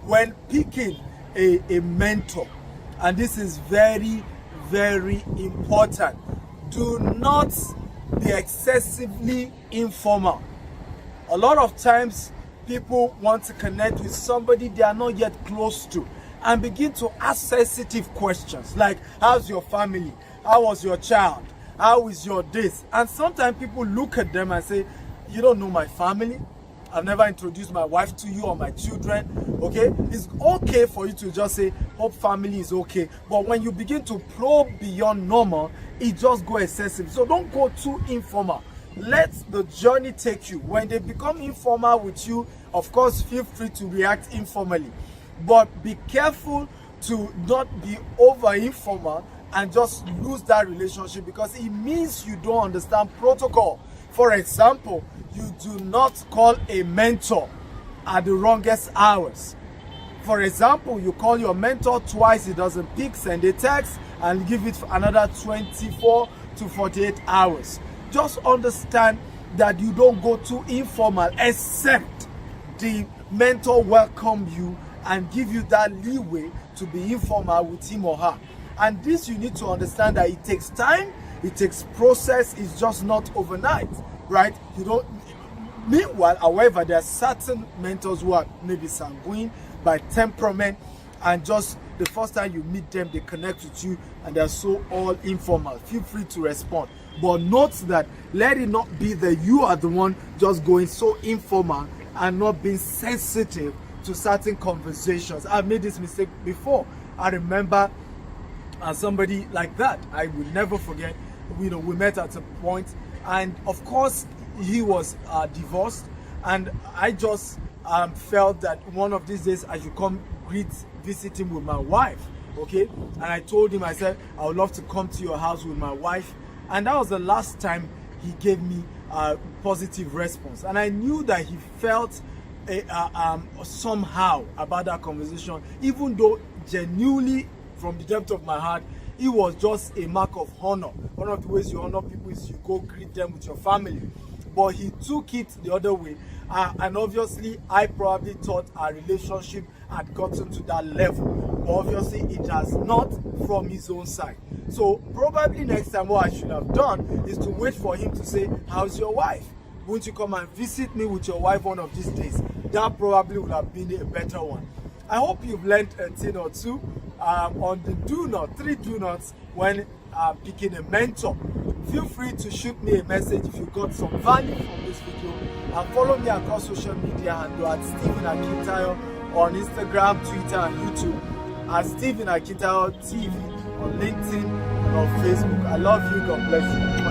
when picking a mentor, and this is very, very important, do not be excessively informal. A lot of times people want to connect with somebody they are not yet close to and begin to ask sensitive questions like, how's your family? How was your child? How is your this? And sometimes people look at them and say, you don't know my family. I've never introduced my wife to you or my children. Okay, it's okay for you to just say, hope family is okay. But when you begin to probe beyond normal, it just goes excessive. So don't go too informal. Let the journey take you. When they become informal with you, of course, feel free to react informally. But be careful to not be over informal and just lose that relationship, because it means you don't understand protocol. For example, you do not call a mentor at the wrongest hours. For example, you call your mentor twice, he doesn't pick, send a text and give it another 24 to 48 hours. Just understand that you don't go too informal, except the mentor welcome you and give you that leeway to be informal with him or her. And this, you need to understand that it takes time, it takes process, it's just not overnight, right? You don't. Meanwhile, however, there are certain mentors who are maybe sanguine by temperament, and just the first time you meet them, they connect with you and they're so all informal. Feel free to respond. But note that let it not be that you are the one just going so informal and not being sensitive to certain conversations. I've made this mistake before. I remember somebody like that. I will never forget. We met at a point, and of course he was divorced, and I just felt that one of these days I should come visit him with my wife. Okay, and I told him, I said, I would love to come to your house with my wife. And that was the last time he gave me a positive response. And I knew that he felt somehow about that conversation, even though genuinely from the depth of my heart, it was just a mark of honor. One of the ways you honor people is you go greet them with your family. But he took it the other way. And obviously, I probably thought our relationship had gotten to that level. But obviously, it has not from his own side. So probably next time what I should have done is to wait for him to say, how's your wife? Won't you come and visit me with your wife one of these days? That probably would have been a better one. I hope you've learned a thing or two on the three do nots when picking a mentor. Feel free to shoot me a message if you got some value from this video, and follow me across social media handle at Stephen Akintayo on Instagram, Twitter, and YouTube, at Stephen Akintayo TV on LinkedIn and on Facebook. I love you. God bless you.